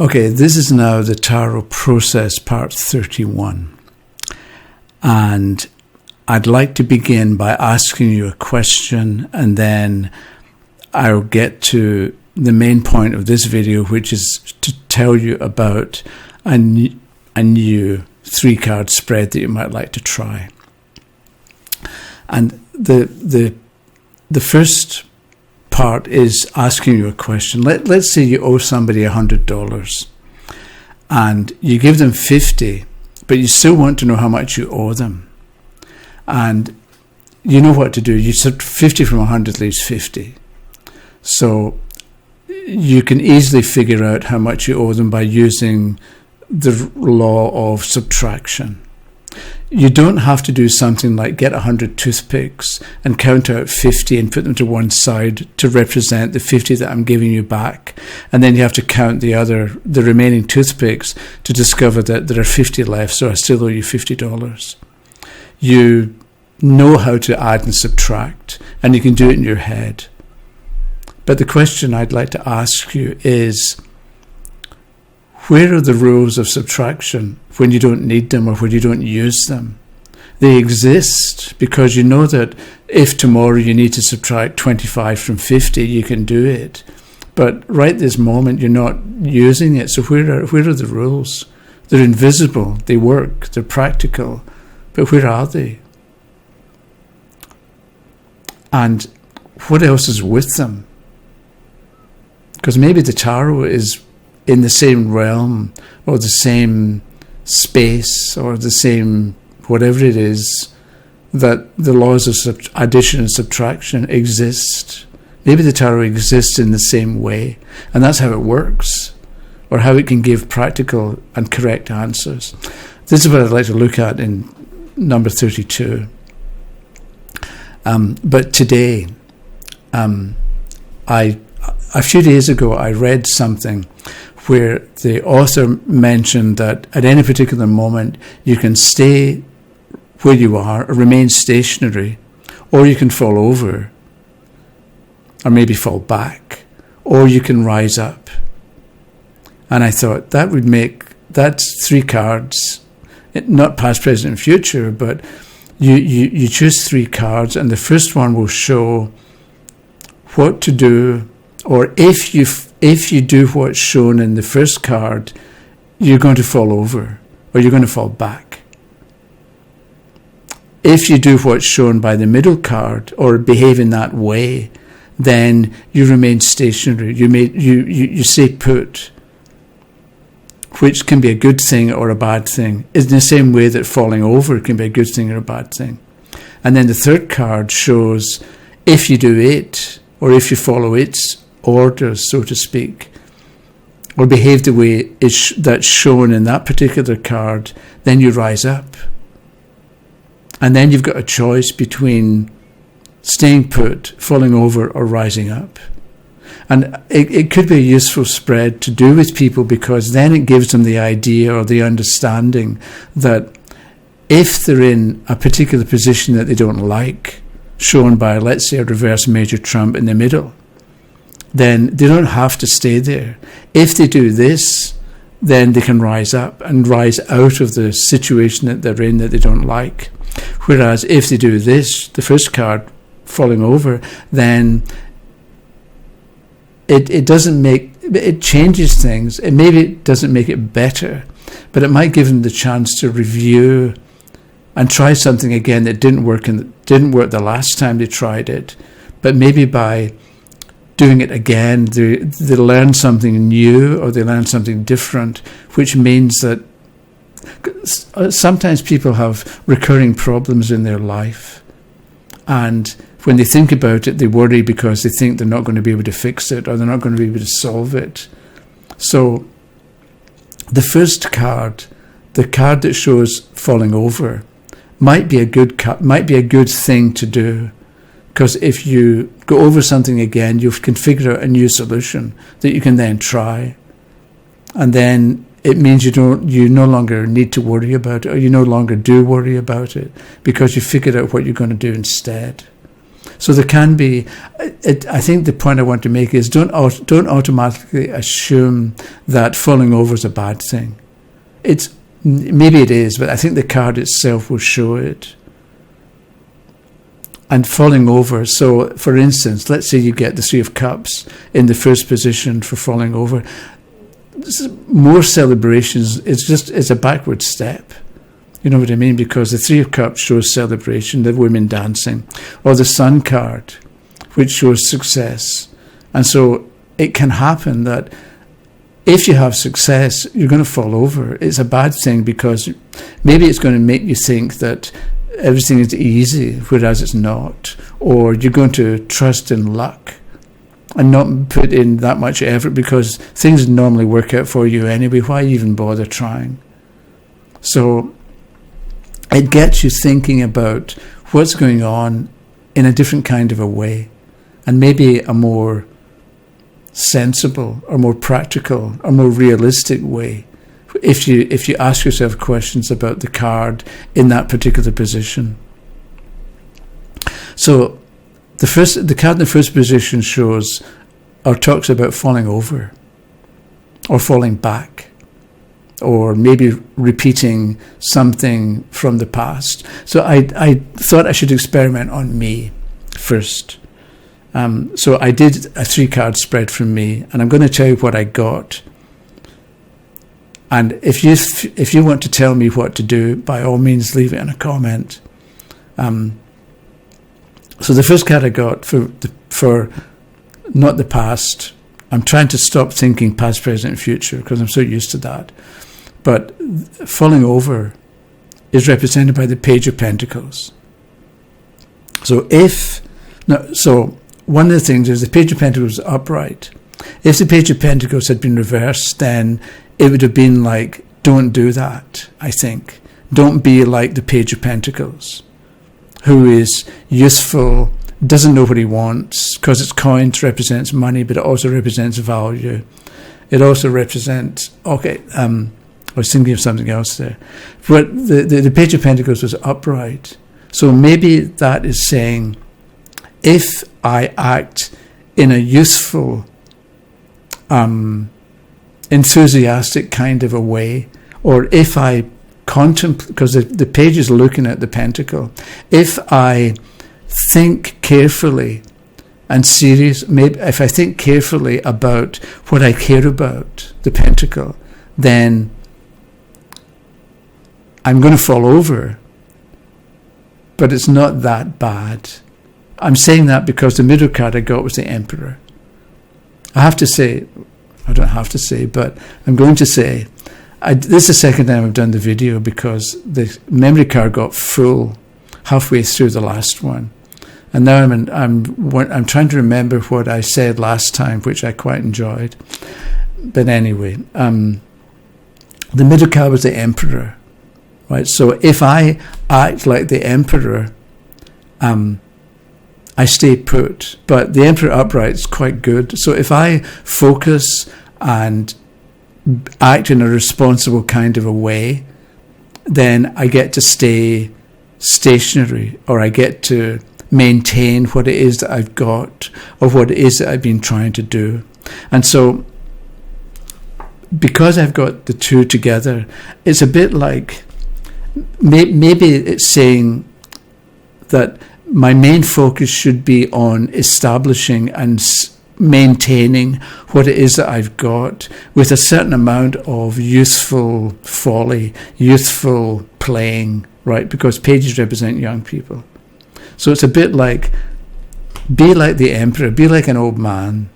Okay, this is now the tarot process part 31. And I'd like to begin by asking you a question, and then I'll get to the main point of this video, which is to tell you about a new 3-card spread that you might like to try. And the first part is asking you a question. Let's say you owe somebody $100 and you give them 50, but you still want to know how much you owe them. And you know what to do. You said 50 from 100 leaves 50. So you can easily figure out how much you owe them by using the law of subtraction. You don't have to do something like get 100 toothpicks and count out 50 and put them to one side to represent the 50 that I'm giving you back. And then you have to count the remaining toothpicks to discover that there are 50 left, so I still owe you $50. You know how to add and subtract, and you can do it in your head. But the question I'd like to ask you is, where are the rules of subtraction when you don't need them or when you don't use them? They exist because you know that if tomorrow you need to subtract 25 from 50, you can do it. But right this moment, you're not using it. So where are the rules? They're invisible. They work. They're practical. But where are they? And what else is with them? Because maybe the tarot is in the same realm or the same space or the same whatever it is that the laws of addition and subtraction exist. Maybe the tarot exists in the same way, and that's how it works, or how it can give practical and correct answers. This is what I'd like to look at in number 32. But today, a few days ago, I read something where the author mentioned that at any particular moment, you can stay where you are or remain stationary, or you can fall over, or maybe fall back, or you can rise up. And I thought that's 3 cards, not past, present, and future, but you choose 3 cards, and the first one will show what to do, or if you do what's shown in the first card, you're going to fall over or you're going to fall back. If you do what's shown by the middle card or behave in that way, then you remain stationary. You stay put, which can be a good thing or a bad thing. In the same way that falling over can be a good thing or a bad thing. And then the third card shows if you do it or if you follow its orders, so to speak, or behave the way that's shown in that particular card, then you rise up. And then you've got a choice between staying put, falling over, or rising up. And it could be a useful spread to do with people, because then it gives them the idea or the understanding that if they're in a particular position that they don't like, shown by, let's say, a reverse major trump in the middle, then they don't have to stay there. If they do this, then they can rise up and rise out of the situation that they're in that they don't like. Whereas if they do this, the first card, falling over, then it changes things. Maybe it doesn't make it better, but it might give them the chance to review and try something again that didn't work the last time they tried it. But maybe by doing it again, they learn something new or they learn something different, which means that sometimes people have recurring problems in their life, and when they think about it, they worry because they think they're not going to be able to fix it or they're not going to be able to solve it. So the first card, the card that shows falling over, might be a good thing to do. Because if you go over something again, you can figure out a new solution that you can then try. And then it means you no longer need to worry about it, or you no longer do worry about it, because you figured out what you're going to do instead. So there can be, I think the point I want to make is don't automatically assume that falling over is a bad thing. Maybe it is, but I think the card itself will show it. And falling over, so for instance, let's say you get the Three of Cups in the first position for falling over. More celebrations, it's a backward step. You know what I mean? Because the Three of Cups shows celebration, the women dancing, or the Sun card, which shows success. And so it can happen that if you have success, you're going to fall over. It's a bad thing because maybe it's going to make you think that everything is easy, whereas it's not. Or you're going to trust in luck and not put in that much effort because things normally work out for you anyway. Why even bother trying? So it gets you thinking about what's going on in a different kind of a way, and maybe a more sensible or more practical or more realistic way if you ask yourself questions about the card in that particular position. So the card in the first position shows or talks about falling over or falling back or maybe repeating something from the past. So I thought I should experiment on me first. So I did a 3-card spread from me, and I'm going to tell you what I got. And if you want to tell me what to do, by all means, leave it in a comment. So the first card I got for not the past. I'm trying to stop thinking past, present, and future because I'm so used to that. But falling over is represented by the Page of Pentacles. So one of the things is the Page of Pentacles is upright. If the Page of Pentacles had been reversed, then it would have been like, don't do that, I think. Don't be like the Page of Pentacles, who is useful, doesn't know what he wants, because its coins represents money, but it also represents value. It also represents, I was thinking of something else there. But the Page of Pentacles was upright. So maybe that is saying, if I act in a useful, enthusiastic kind of a way, or if I contemplate, because the page is looking at the pentacle, if I think carefully and if I think carefully about what I care about, the pentacle, then I'm going to fall over. But it's not that bad. I'm saying that because the middle card I got was the Emperor. I don't have to say, but I'm going to say, this is the second time I've done the video because the memory card got full halfway through the last one. And now I'm trying to remember what I said last time, which I quite enjoyed. But anyway, the middle card was the Emperor. Right, so if I act like the Emperor, I stay put. But the Emperor upright is quite good. So if I focus and act in a responsible kind of a way, then I get to stay stationary, or I get to maintain what it is that I've got, or what it is that I've been trying to do. And so because I've got the two together, it's a bit like, maybe it's saying that my main focus should be on establishing and maintaining what it is that I've got with a certain amount of youthful folly, youthful playing, right? Because pages represent young people. So it's a bit like, be like the Emperor, be like an old man,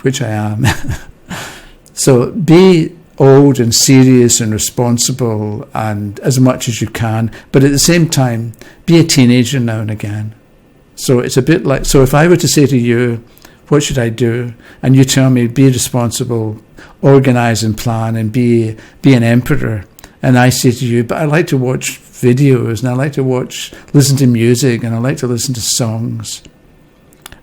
which I am. So be old and serious and responsible and as much as you can, but at the same time be a teenager now and again. So it's a bit like, so if I were to say to you, what should I do, and you tell me be responsible, organize and plan, and be an emperor, and I say to you, but I like to watch videos and I like to listen to music and I like to listen to songs,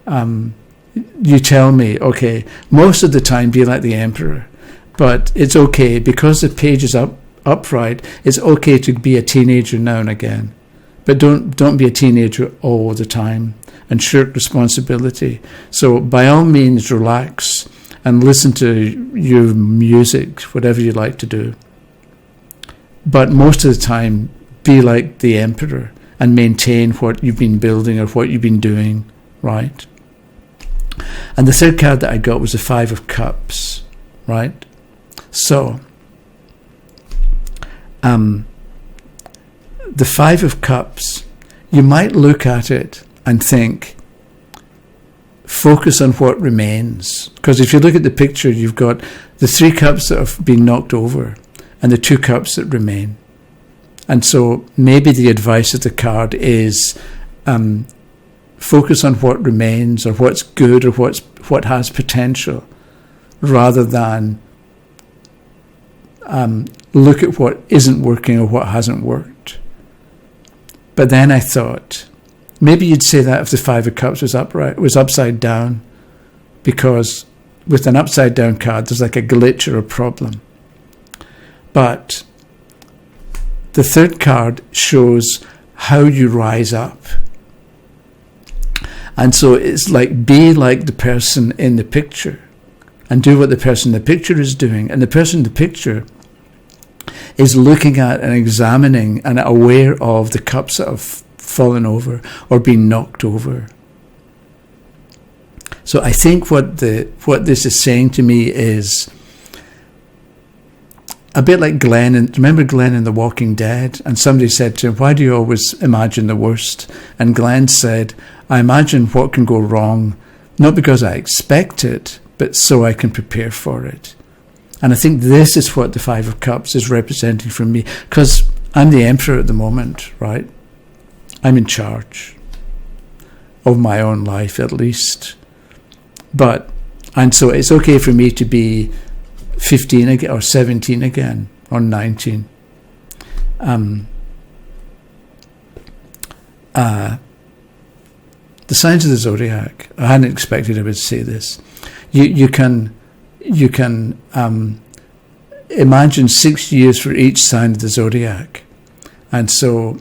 you tell me, okay, most of the time be like the Emperor. But it's okay, because the page is upright, it's okay to be a teenager now and again. But don't be a teenager all the time and shirk responsibility. So by all means, relax and listen to your music, whatever you like to do. But most of the time, be like the emperor and maintain what you've been building or what you've been doing, right? And the third card that I got was the Five of Cups, right? So, the Five of Cups, you might look at it and think, focus on what remains. Because if you look at the picture, you've got the 3 cups that have been knocked over and the 2 cups that remain. And so maybe the advice of the card is focus on what remains or what's good or what has potential, rather than look at what isn't working or what hasn't worked. But then I thought, maybe you'd say that if the Five of Cups was upside down, because with an upside down card, there's like a glitch or a problem. But the third card shows how you rise up. And so it's like, be like the person in the picture and do what the person in the picture is doing. And the person in the picture is looking at and examining and aware of the cups that have fallen over or been knocked over. So I think what this is saying to me is a bit like Glenn. And remember Glenn in The Walking Dead? And somebody said to him, why do you always imagine the worst? And Glenn said, I imagine what can go wrong, not because I expect it, but so I can prepare for it. And I think this is what the Five of Cups is representing for me, because I'm the emperor at the moment, right? I'm in charge of my own life, at least. And so it's okay for me to be 15 again, or 17 again, or 19. The signs of the zodiac. I hadn't expected I would say this. You can imagine 6 years for each sign of the zodiac, and so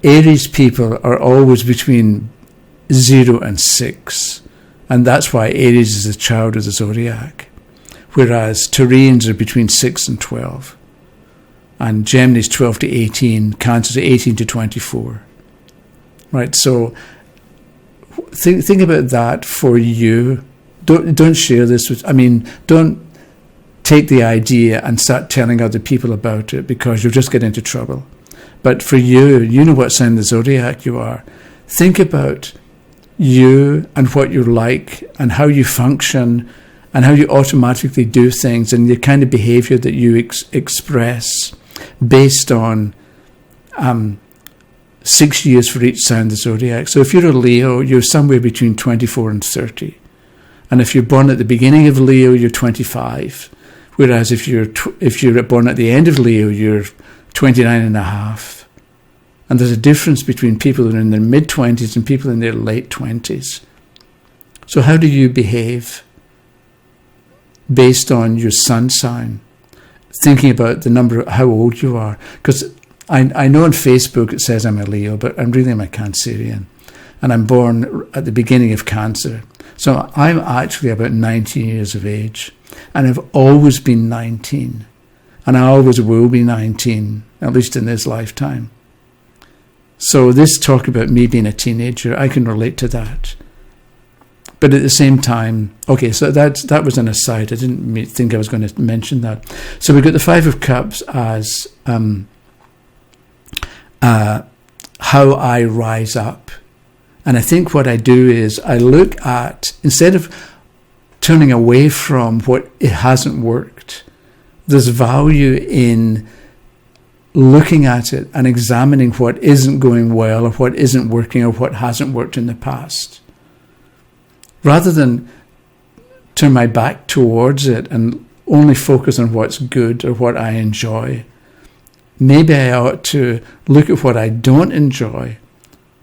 Aries people are always between 0 and 6, and that's why Aries is the child of the zodiac, whereas Taurians are between 6 and 12, and Gemini is 12 to 18, Cancer is 18 to 24. Right, so think about that for you. Don't share this with. Don't take the idea and start telling other people about it, because you'll just get into trouble. But for you, you know what sign of the zodiac you are. Think about you and what you're like and how you function and how you automatically do things and the kind of behavior that you express based on 6 years for each sign of the zodiac. So if you're a Leo, you're somewhere between 24 and 30. And if you're born at the beginning of Leo, you're 25. Whereas if you're born at the end of Leo, you're 29 and a half. And there's a difference between people that are in their mid-20s and people in their late 20s. So how do you behave based on your sun sign? Thinking about the number, how old you are. Because I know on Facebook it says I'm a Leo, but I'm really a Cancerian. And I'm born at the beginning of Cancer. So I'm actually about 19 years of age. And I've always been 19. And I always will be 19, at least in this lifetime. So this talk about me being a teenager, I can relate to that. But at the same time, okay, so that was an aside. I didn't think I was going to mention that. So we've got the Five of Cups as how I rise up. And I think what I do is I look at, instead of turning away from what it hasn't worked, there's value in looking at it and examining what isn't going well or what isn't working or what hasn't worked in the past. Rather than turn my back towards it and only focus on what's good or what I enjoy, maybe I ought to look at what I don't enjoy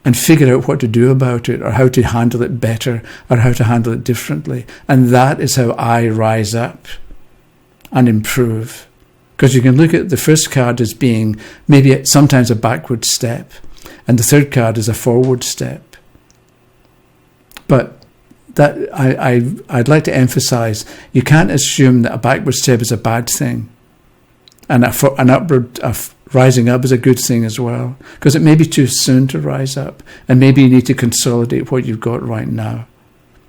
and figure out what to do about it or how to handle it better or how to handle it differently. And that is how I rise up and improve Because you can look at the first card as being maybe sometimes a backward step, and the third card is a forward step. But that I'd like to emphasize, you can't assume that a backward step is a bad thing, and a rising up is a good thing as well, because it may be too soon to rise up, and maybe you need to consolidate what you've got right now.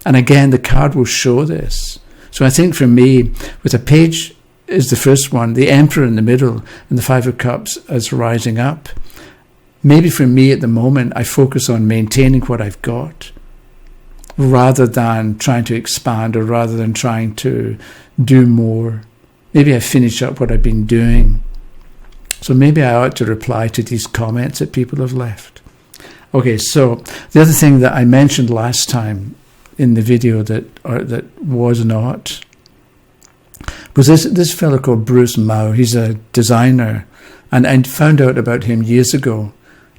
And again, the card will show this. So I think for me, with a page is the first one, the Emperor in the middle, and the Five of Cups as rising up. Maybe for me at the moment, I focus on maintaining what I've got, rather than trying to expand, or rather than trying to do more. Maybe I finish up what I've been doing. So maybe I ought to reply to these comments that people have left. Okay, so the other thing that I mentioned last time in the video that was not, was this fellow called Bruce Mao. He's a designer, and I found out about him years ago.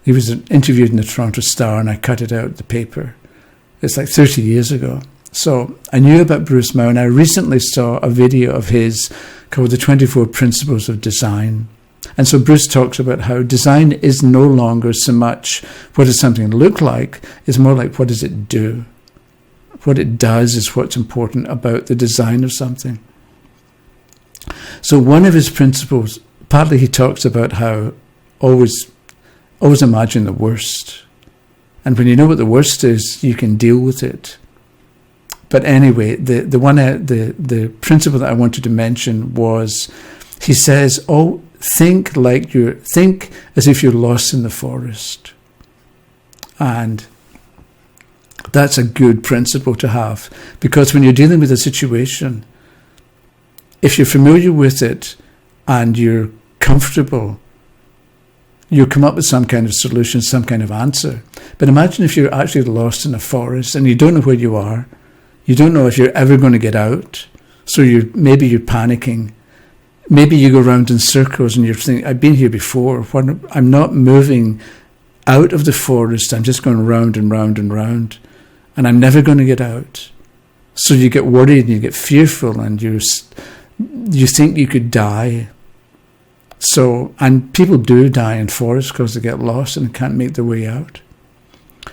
He was interviewed in the Toronto Star, and I cut it out of the paper. It's like 30 years ago. So I knew about Bruce Mao, and I recently saw a video of his called The 24 Principles of Design. And so Bruce talks about how design is no longer so much what does something look like, it's more like what does it do. What it does is what's important about the design of something. So one of his principles, partly he talks about how always imagine the worst. And when you know what the worst is, you can deal with it. But anyway, the principle that I wanted to mention was, he says, think as if you're lost in the forest. And that's a good principle to have, because when you're dealing with a situation, if you're familiar with it and you're comfortable, you'll come up with some kind of solution, some kind of answer. But imagine if you're actually lost in a forest and you don't know where you are, you don't know if you're ever going to get out, so maybe you're panicking. Maybe you go around in circles and you're thinking, I've been here before. I'm not moving out of the forest. I'm just going round and round and round, and I'm never going to get out. So you get worried and you get fearful, and you think you could die. So, and people do die in forests because they get lost and can't make their way out.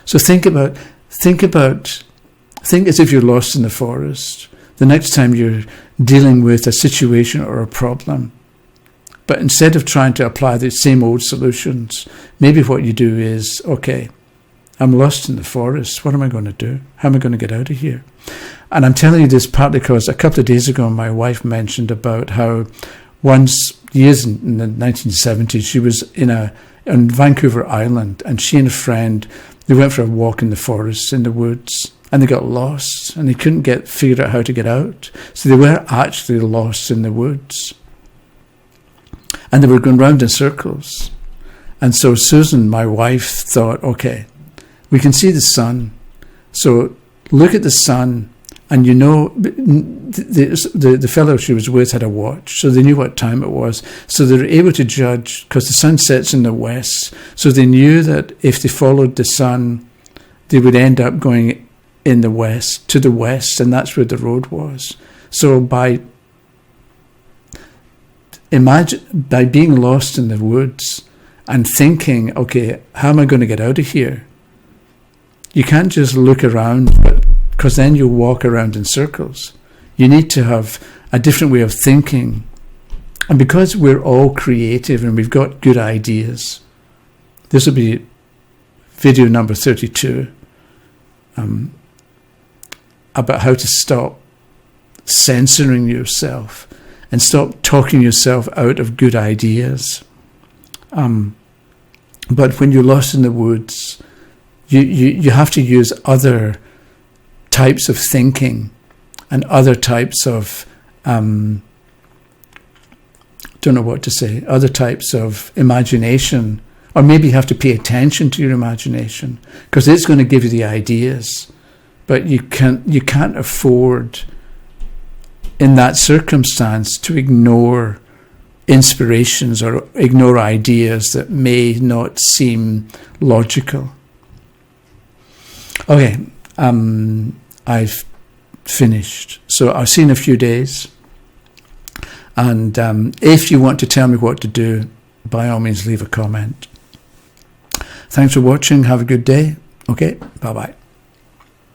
So think as if you're lost in the forest the next time you're dealing with a situation or a problem. But instead of trying to apply the same old solutions, maybe what you do is, okay, I'm lost in the forest. What am I going to do? How am I going to get out of here? And I'm telling you this partly because a couple of days ago, my wife mentioned about how years in the 1970s, she was on Vancouver Island, and she and a friend, they went for a walk in the forest, in the woods, and they got lost, and they couldn't figure out how to get out. So they were actually lost in the woods. And they were going round in circles. And so Susan, my wife, thought, okay, we can see the sun. So look at the sun, and the fellow she was with had a watch, so they knew what time it was. So they were able to judge, because the sun sets in the west, so they knew that if they followed the sun, they would end up going in the west, to the west, and that's where the road was. So by being lost in the woods and thinking, okay, how am I going to get out of here? You can't just look around, because then you'll walk around in circles. You need to have a different way of thinking. And because we're all creative and we've got good ideas, this will be video number 32, about how to stop censoring yourself and stop talking yourself out of good ideas. But when you're lost in the woods, you have to use other types of thinking and other types of, don't know what to say, other types of imagination, or maybe you have to pay attention to your imagination, because it's going to give you the ideas. But you can't afford, in that circumstance, to ignore inspirations or ignore ideas that may not seem logical. Okay, I've finished. So I'll see you in a few days. And if you want to tell me what to do, by all means, leave a comment. Thanks for watching. Have a good day. Okay, bye-bye.